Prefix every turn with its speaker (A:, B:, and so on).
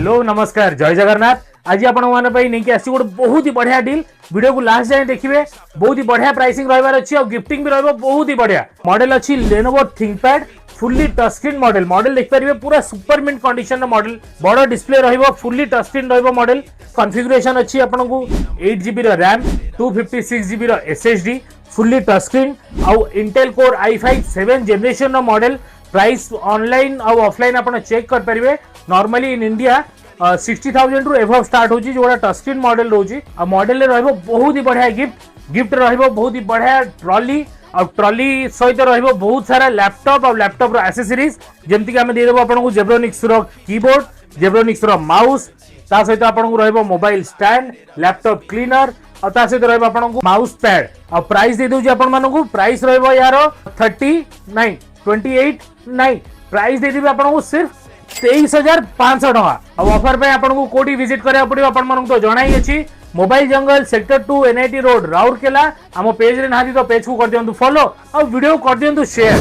A: Hello नमस्कार जय जगन्नाथ। आज आपण नहीं आसी गोटे बहुत ही बढ़िया डील वीडियो को लास्ट जाए देखिए। बहुत ही बढ़िया प्राइसिंग रही अच्छी और गिफ्टिंग भी रही बहुत ही बढ़िया मॉडल अच्छी Lenovo ThinkPad fully touch screen model model देखिए पूरा सुपर मिंट कंडीशन मॉडल बड़ डिस्प्ले रहिबो फुल्ली टच स्क्रीन रहिबो मॉडल कॉन्फ़िगरेशन अच्छी आपको 8GB RAM 256GB SSD fully touch screen आउ Intel core i5 7 generation model price online और offline आप चेक कर पारे। नॉर्मली इन इंडिया 60,000 रु एभव स्टार्ट होची जोड़ा टच स्क्रीन मॉडल रोची आ मॉडल रहइबो बहुत ही बढ़िया गिफ्ट रहइबो बहुत ही बढ़िया ट्रॉली और ट्रॉली सहित रहइबो बहुत सारा लैपटॉप और लैपटॉप रो एक्सेसरीज जेमति कि हम दे देबो आपन को जेब्रोनिक्स रो कीबोर्ड जेब्रोनिक्स रो माउस ता सहित आपन को रहइबो मोबाइल स्टैंड लैपटॉप क्लीनर और ता सहित रहइबो आपन को माउस पैड और प्राइस दे दोजी आपन मानन को प्राइस रहइबो यार 28 नहीं प्राइस दे देबे आपन को सिर्फ 23,500 टका। अब ऑफर पे आपन को कोडी विजिट करिया पड़ियो आपन मन तो जणाई अछि मोबाइल जंगल सेक्टर 2 NIT रोड राउरकेला हम पेज रे नाहि तो पेज को कर दियंतु फॉलो और वीडियो कर दियंतु शेयर।